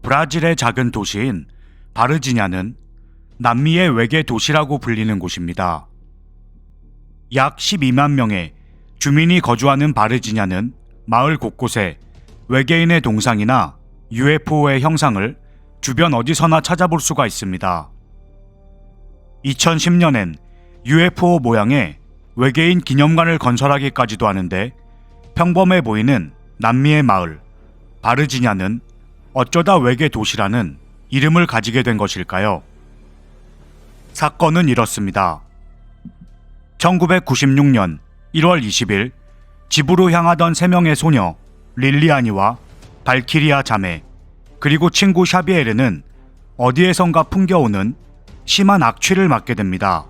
브라질의 작은 도시인 바르지냐는 남미의 외계 도시라고 불리는 곳입니다. 약 12만 명의 주민이 거주하는 바르지냐는 마을 곳곳에 외계인의 동상이나 UFO의 형상을 주변 어디서나 찾아볼 수가 있습니다. 2010년엔 UFO 모양의 외계인 기념관을 건설하기까지도 하는데, 평범해 보이는 남미의 마을 바르지냐는 어쩌다 외계 도시라는 이름을 가지게 된 것일까요? 사건은 이렇습니다. 1996년 1월 20일 집으로 향하던 3명의 소녀 릴리아니와 발키리아 자매 그리고 친구 샤비에르는 어디에선가 풍겨오는 심한 악취를 맡게 됩니다.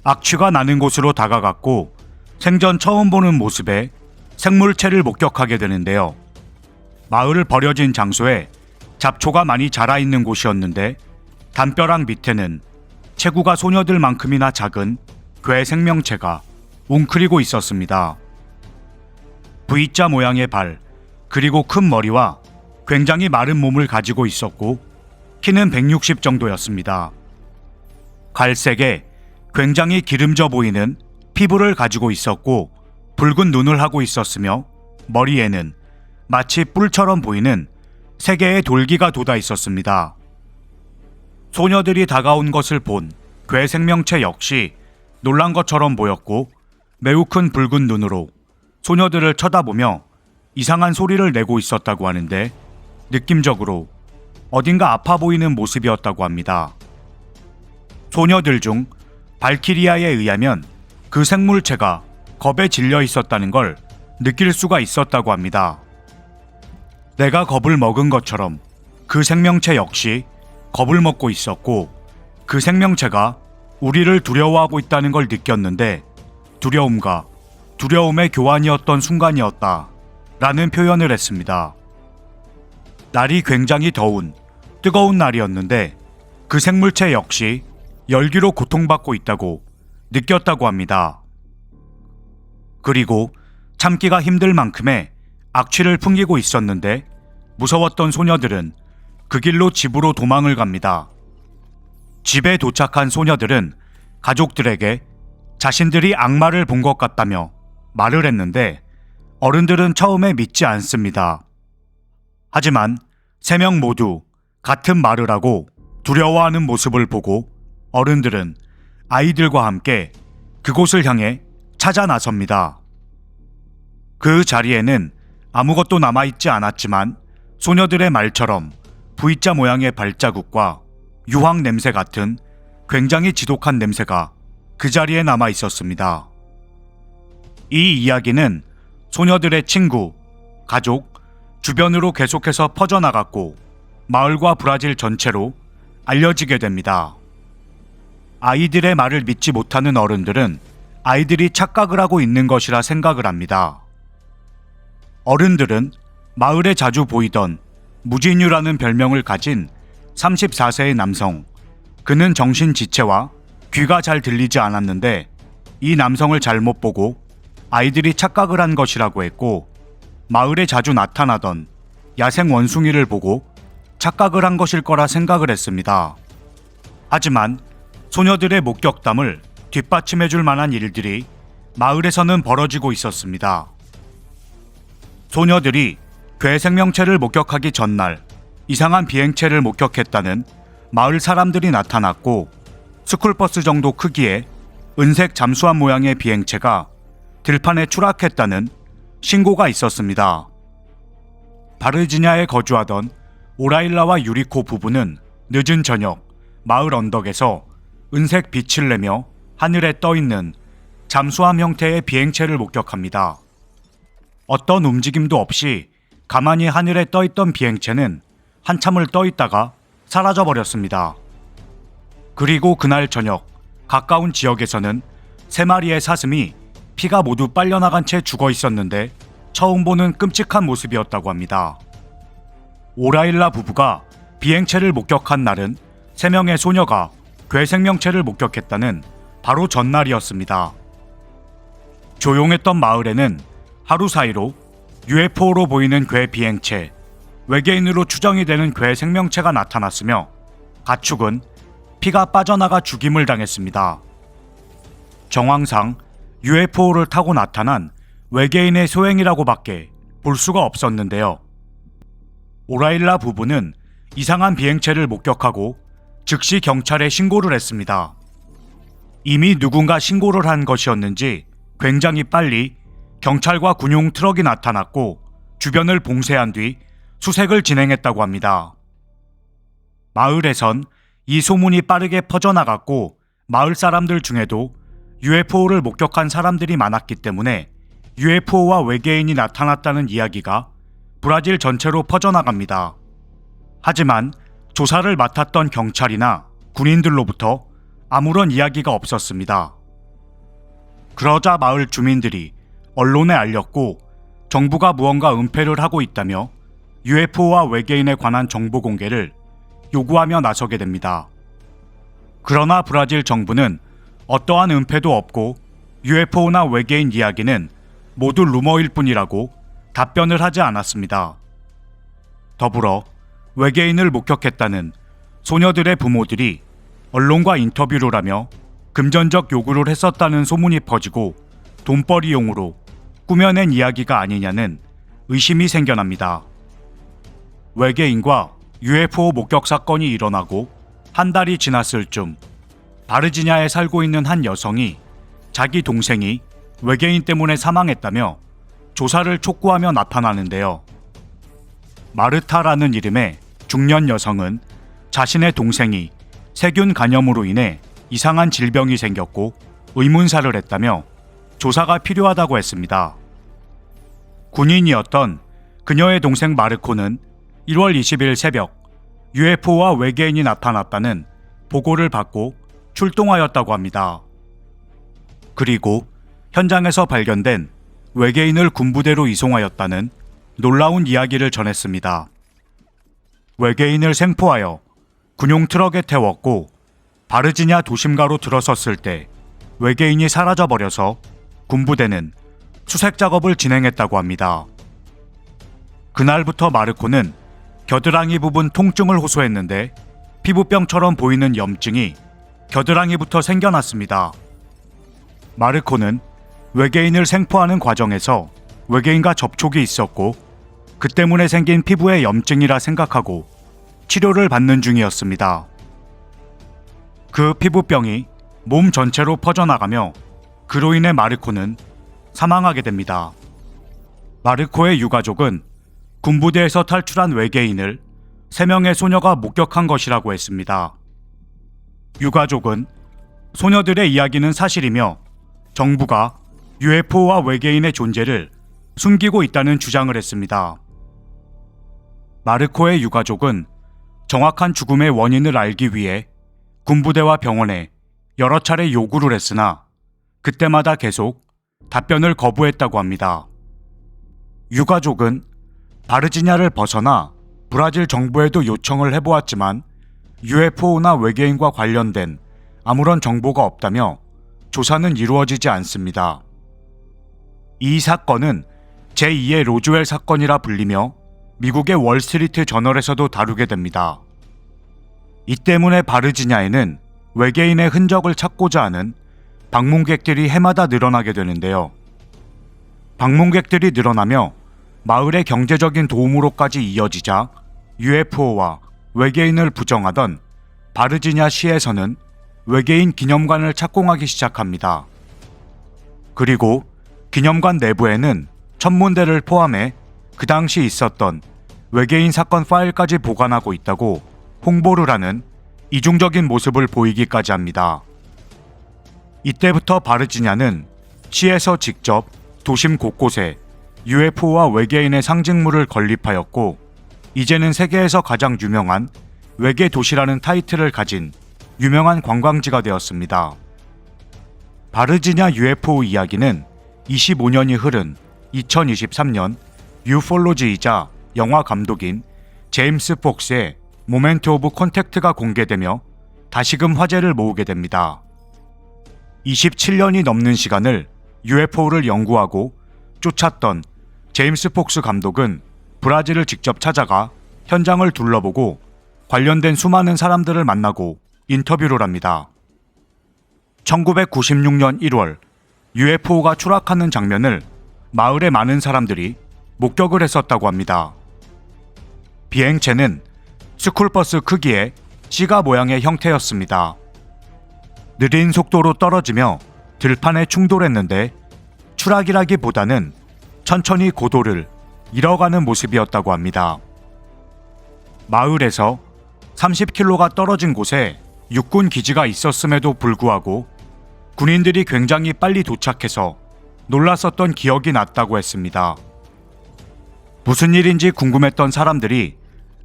악취가 나는 곳으로 다가갔고 생전 처음 보는 모습의 생물체를 목격하게 되는데요. 마을을 버려진 장소에 잡초가 많이 자라있는 곳이었는데, 담벼락 밑에는 체구가 소녀들만큼이나 작은 괴 생명체가 웅크리고 있었습니다. V자 모양의 발, 그리고 큰 머리와 굉장히 마른 몸을 가지고 있었고 키는 160 정도였습니다. 갈색에 굉장히 기름져 보이는 피부를 가지고 있었고 붉은 눈을 하고 있었으며, 머리에는 마치 뿔처럼 보이는 3개의 돌기가 돋아 있었습니다. 소녀들이 다가온 것을 본 괴 생명체 역시 놀란 것처럼 보였고 매우 큰 붉은 눈으로 소녀들을 쳐다보며 이상한 소리를 내고 있었다고 하는데, 느낌적으로 어딘가 아파 보이는 모습이었다고 합니다. 소녀들 중 발키리아에 의하면 그 생물체가 겁에 질려 있었다는 걸 느낄 수가 있었다고 합니다. 내가 겁을 먹은 것처럼 그 생명체 역시 겁을 먹고 있었고, 그 생명체가 우리를 두려워하고 있다는 걸 느꼈는데 두려움과 두려움의 교환이었던 순간이었다 라는 표현을 했습니다. 날이 굉장히 더운 뜨거운 날이었는데 그 생물체 역시 열기로 고통받고 있다고 느꼈다고 합니다. 그리고 참기가 힘들 만큼의 악취를 풍기고 있었는데, 무서웠던 소녀들은 그 길로 집으로 도망을 갑니다. 집에 도착한 소녀들은 가족들에게 자신들이 악마를 본 것 같다며 말을 했는데, 어른들은 처음에 믿지 않습니다. 하지만 3명 모두 같은 말을 하고 두려워하는 모습을 보고 어른들은 아이들과 함께 그곳을 향해 찾아 나섭니다. 그 자리에는 아무것도 남아있지 않았지만 소녀들의 말처럼 V자 모양의 발자국과 유황 냄새 같은 굉장히 지독한 냄새가 그 자리에 남아 있었습니다. 이 이야기는 소녀들의 친구, 가족, 주변으로 계속해서 퍼져나갔고 마을과 브라질 전체로 알려지게 됩니다. 아이들의 말을 믿지 못하는 어른들은 아이들이 착각을 하고 있는 것이라 생각을 합니다. 어른들은 마을에 자주 보이던 무진유라는 별명을 가진 34세의 남성, 그는 정신지체와 귀가 잘 들리지 않았는데 이 남성을 잘못 보고 아이들이 착각을 한 것이라고 했고, 마을에 자주 나타나던 야생 원숭이를 보고 착각을 한 것일 거라 생각을 했습니다. 하지만 소녀들의 목격담을 뒷받침해 줄 만한 일들이 마을에서는 벌어지고 있었습니다. 소녀들이 괴 생명체를 목격하기 전날 이상한 비행체를 목격했다는 마을 사람들이 나타났고, 스쿨버스 정도 크기의 은색 잠수함 모양의 비행체가 들판에 추락했다는 신고가 있었습니다. 바르지냐에 거주하던 오라일라와 유리코 부부는 늦은 저녁 마을 언덕에서 은색 빛을 내며 하늘에 떠있는 잠수함 형태의 비행체를 목격합니다. 어떤 움직임도 없이 가만히 하늘에 떠있던 비행체는 한참을 떠있다가 사라져버렸습니다. 그리고 그날 저녁 가까운 지역에서는 3마리의 사슴이 피가 모두 빨려나간 채 죽어 있었는데 처음 보는 끔찍한 모습이었다고 합니다. 오라일라 부부가 비행체를 목격한 날은 3명의 소녀가 괴 생명체를 목격했다는 바로 전날이었습니다. 조용했던 마을에는 하루 사이로 UFO로 보이는 괴 비행체, 외계인으로 추정이 되는 괴 생명체가 나타났으며 가축은 피가 빠져나가 죽임을 당했습니다. 정황상 UFO를 타고 나타난 외계인의 소행이라고밖에 볼 수가 없었는데요. 오라일라 부부는 이상한 비행체를 목격하고 즉시 경찰에 신고를 했습니다. 이미 누군가 신고를 한 것이었는지 굉장히 빨리 경찰과 군용 트럭이 나타났고 주변을 봉쇄한 뒤 수색을 진행했다고 합니다. 마을에선 이 소문이 빠르게 퍼져나갔고 마을 사람들 중에도 UFO를 목격한 사람들이 많았기 때문에 UFO와 외계인이 나타났다는 이야기가 브라질 전체로 퍼져나갑니다. 하지만 조사를 맡았던 경찰이나 군인들로부터 아무런 이야기가 없었습니다. 그러자 마을 주민들이 언론에 알렸고 정부가 무언가 은폐를 하고 있다며 UFO와 외계인에 관한 정보 공개를 요구하며 나서게 됩니다. 그러나 브라질 정부는 어떠한 은폐도 없고 UFO나 외계인 이야기는 모두 루머일 뿐이라고 답변을 하지 않았습니다. 더불어 외계인을 목격했다는 소녀들의 부모들이 언론과 인터뷰를 하며 금전적 요구를 했었다는 소문이 퍼지고 돈벌이용으로 꾸며낸 이야기가 아니냐는 의심이 생겨납니다. 외계인과 UFO 목격 사건이 일어나고 한 달이 지났을 쯤 바르지냐에 살고 있는 한 여성이 자기 동생이 외계인 때문에 사망했다며 조사를 촉구하며 나타나는데요. 마르타라는 이름의 중년 여성은 자신의 동생이 세균 감염으로 인해 이상한 질병이 생겼고 의문사를 했다며 조사가 필요하다고 했습니다. 군인이었던 그녀의 동생 마르코는 1월 20일 새벽 UFO와 외계인이 나타났다는 보고를 받고 출동하였다고 합니다. 그리고 현장에서 발견된 외계인을 군부대로 이송하였다는 놀라운 이야기를 전했습니다. 외계인을 생포하여 군용 트럭에 태웠고 바르지냐 도심가로 들어섰을 때 외계인이 사라져버려서 군부대는 수색 작업을 진행했다고 합니다. 그날부터 마르코는 겨드랑이 부분 통증을 호소했는데 피부병처럼 보이는 염증이 겨드랑이부터 생겨났습니다. 마르코는 외계인을 생포하는 과정에서 외계인과 접촉이 있었고 그 때문에 생긴 피부의 염증이라 생각하고 치료를 받는 중이었습니다. 그 피부병이 몸 전체로 퍼져나가며 그로 인해 마르코는 사망하게 됩니다. 마르코의 유가족은 군부대에서 탈출한 외계인을 3명의 소녀가 목격한 것이라고 했습니다. 유가족은 소녀들의 이야기는 사실이며 정부가 UFO와 외계인의 존재를 숨기고 있다는 주장을 했습니다. 마르코의 유가족은 정확한 죽음의 원인을 알기 위해 군부대와 병원에 여러 차례 요구를 했으나 그때마다 계속 답변을 거부했다고 합니다. 유가족은 바르지냐를 벗어나 브라질 정부에도 요청을 해보았지만 UFO나 외계인과 관련된 아무런 정보가 없다며 조사는 이루어지지 않습니다. 이 사건은 제2의 로즈웰 사건이라 불리며 미국의 월스트리트 저널에서도 다루게 됩니다. 이 때문에 바르지냐에는 외계인의 흔적을 찾고자 하는 방문객들이 해마다 늘어나게 되는데요. 방문객들이 늘어나며 마을의 경제적인 도움으로까지 이어지자 UFO와 외계인을 부정하던 바르지냐 시에서는 외계인 기념관을 착공하기 시작합니다. 그리고 기념관 내부에는 천문대를 포함해 그 당시 있었던 외계인 사건 파일까지 보관하고 있다고 홍보를 하는 이중적인 모습을 보이기까지 합니다. 이때부터 바르지냐는 시에서 직접 도심 곳곳에 UFO와 외계인의 상징물을 건립하였고 이제는 세계에서 가장 유명한 외계 도시라는 타이틀을 가진 유명한 관광지가 되었습니다. 바르지냐 UFO 이야기는 25년이 흐른 2023년 유폴로지이자 영화 감독인 제임스 폭스의 모멘트 오브 컨택트가 공개되며 다시금 화제를 모으게 됩니다. 27년이 넘는 시간을 UFO를 연구하고 쫓았던 제임스 폭스 감독은 브라질을 직접 찾아가 현장을 둘러보고 관련된 수많은 사람들을 만나고 인터뷰를 합니다. 1996년 1월 UFO가 추락하는 장면을 마을의 많은 사람들이 목격을 했었다고 합니다. 비행체는 스쿨버스 크기의 시가 모양의 형태였습니다. 느린 속도로 떨어지며 들판에 충돌했는데 추락이라기보다는 천천히 고도를 잃어가는 모습이었다고 합니다. 마을에서 30km가 떨어진 곳에 육군 기지가 있었음에도 불구하고 군인들이 굉장히 빨리 도착해서 놀랐었던 기억이 났다고 했습니다. 무슨 일인지 궁금했던 사람들이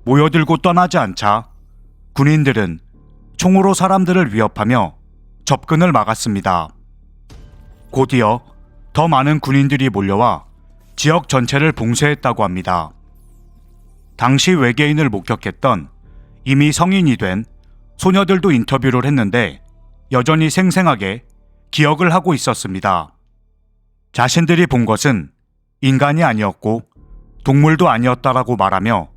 모여들고 떠나지 않자 군인들은 총으로 사람들을 위협하며 접근을 막았습니다. 곧이어 더 많은 군인들이 몰려와 지역 전체를 봉쇄했다고 합니다. 당시 외계인을 목격했던 이미 성인이 된 소녀들도 인터뷰를 했는데 여전히 생생하게 기억을 하고 있었습니다. 자신들이 본 것은 인간이 아니었고 동물도 아니었다라고 말하며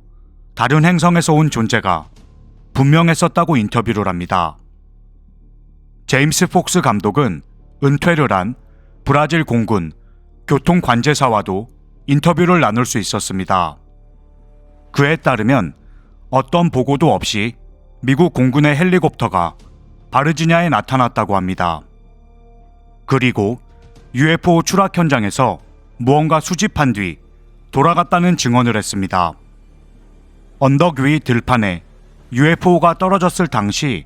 다른 행성에서 온 존재가 분명했었다고 인터뷰를 합니다. 제임스 폭스 감독은 은퇴를 한 브라질 공군 교통관제사와도 인터뷰를 나눌 수 있었습니다. 그에 따르면 어떤 보고도 없이 미국 공군의 헬리콥터가 바르지니아에 나타났다고 합니다. 그리고 UFO 추락 현장에서 무언가 수집한 뒤 돌아갔다는 증언을 했습니다. 언덕 위 들판에 UFO가 떨어졌을 당시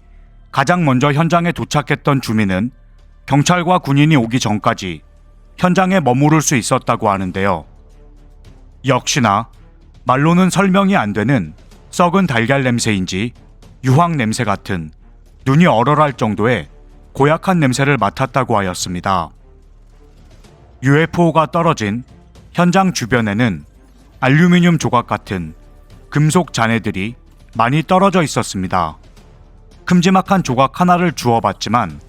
가장 먼저 현장에 도착했던 주민은 경찰과 군인이 오기 전까지 현장에 머무를 수 있었다고 하는데요. 역시나 말로는 설명이 안 되는 썩은 달걀 냄새인지 유황 냄새 같은 눈이 얼얼할 정도의 고약한 냄새를 맡았다고 하였습니다. UFO가 떨어진 현장 주변에는 알루미늄 조각 같은 금속 잔해들이 많이 떨어져 있었습니다. 큼지막한 조각 하나를 주워봤지만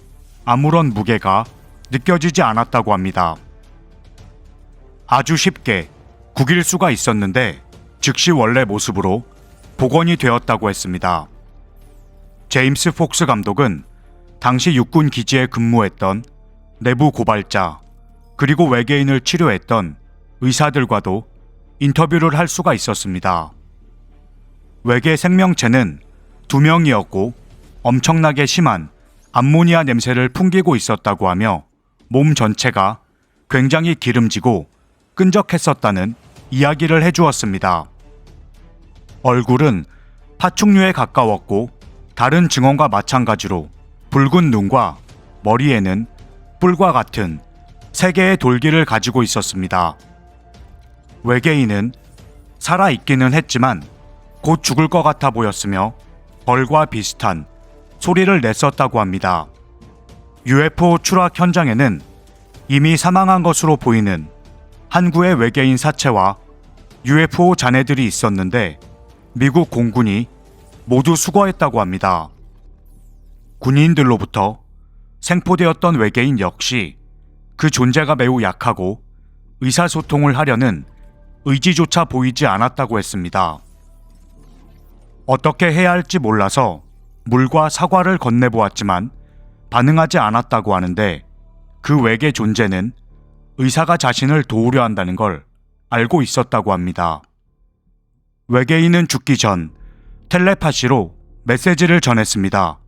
아무런 무게가 느껴지지 않았다고 합니다. 아주 쉽게 구길 수가 있었는데 즉시 원래 모습으로 복원이 되었다고 했습니다. 제임스 폭스 감독은 당시 육군 기지에 근무했던 내부 고발자 그리고 외계인을 치료했던 의사들과도 인터뷰를 할 수가 있었습니다. 외계 생명체는 2명이었고 엄청나게 심한 암모니아 냄새를 풍기고 있었다고 하며 몸 전체가 굉장히 기름지고 끈적했었다는 이야기를 해주었습니다. 얼굴은 파충류에 가까웠고 다른 증언과 마찬가지로 붉은 눈과 머리에는 뿔과 같은 3개의 돌기를 가지고 있었습니다. 외계인은 살아있기는 했지만 곧 죽을 것 같아 보였으며 벌과 비슷한 소리를 냈었다고 합니다. UFO 추락 현장에는 이미 사망한 것으로 보이는 한 구의 외계인 사체와 UFO 잔해들이 있었는데 미국 공군이 모두 수거했다고 합니다. 군인들로부터 생포되었던 외계인 역시 그 존재가 매우 약하고 의사소통을 하려는 의지조차 보이지 않았다고 했습니다. 어떻게 해야 할지 몰라서 물과 사과를 건네보았지만 반응하지 않았다고 하는데 그 외계 존재는 의사가 자신을 도우려 한다는 걸 알고 있었다고 합니다. 외계인은 죽기 전 텔레파시로 메시지를 전했습니다.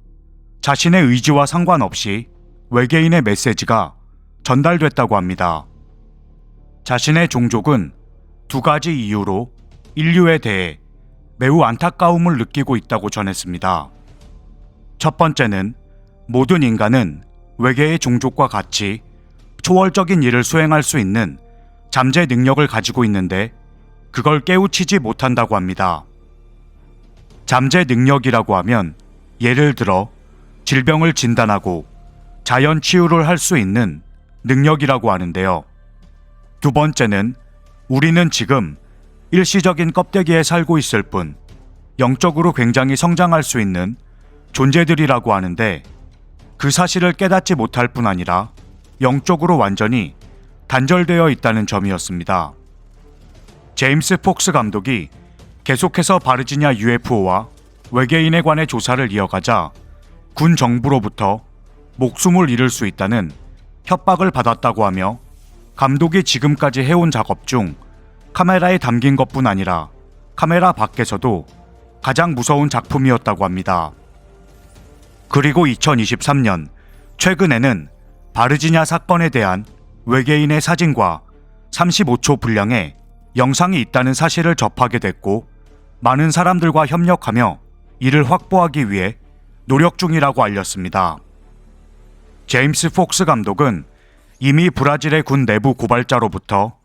자신의 의지와 상관없이 외계인의 메시지가 전달됐다고 합니다. 자신의 종족은 2가지 이유로 인류에 대해 매우 안타까움을 느끼고 있다고 전했습니다. 첫 번째는 모든 인간은 외계의 종족과 같이 초월적인 일을 수행할 수 있는 잠재 능력을 가지고 있는데 그걸 깨우치지 못한다고 합니다. 잠재 능력이라고 하면 예를 들어 질병을 진단하고 자연 치유를 할 수 있는 능력이라고 하는데요. 두 번째는 우리는 지금 일시적인 껍데기에 살고 있을 뿐 영적으로 굉장히 성장할 수 있는 존재들이라고 하는데 그 사실을 깨닫지 못할 뿐 아니라 영적으로 완전히 단절되어 있다는 점이었습니다. 제임스 폭스 감독이 계속해서 바르지니아 UFO와 외계인에 관해 조사를 이어가자 군 정부로부터 목숨을 잃을 수 있다는 협박을 받았다고 하며 감독이 지금까지 해온 작업 중 카메라에 담긴 것뿐 아니라 카메라 밖에서도 가장 무서운 작품이었다고 합니다. 그리고 2023년 최근에는 바르지니아 사건에 대한 외계인의 사진과 35초 분량의 영상이 있다는 사실을 접하게 됐고 많은 사람들과 협력하며 이를 확보하기 위해 노력 중이라고 알렸습니다. 제임스 폭스 감독은 이미 브라질의 군 내부 고발자로부터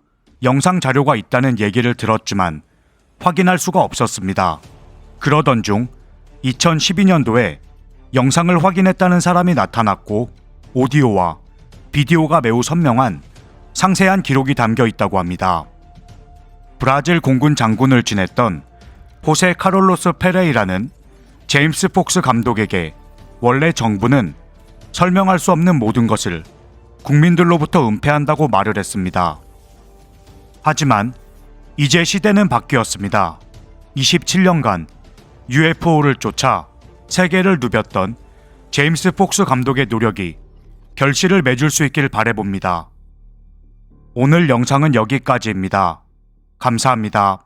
영상 자료가 있다는 얘기를 들었지만 확인할 수가 없었습니다. 그러던 중 2012년도에 영상을 확인했다는 사람이 나타났고 오디오와 비디오가 매우 선명한 상세한 기록이 담겨 있다고 합니다. 브라질 공군 장군을 지냈던 호세 카롤로스 페레이라는 제임스 폭스 감독에게 원래 정부는 설명할 수 없는 모든 것을 국민들로부터 은폐한다고 말을 했습니다. 하지만 이제 시대는 바뀌었습니다. 27년간 UFO를 쫓아 세계를 누볐던 제임스 폭스 감독의 노력이 결실을 맺을 수 있길 바라봅니다. 오늘 영상은 여기까지입니다. 감사합니다.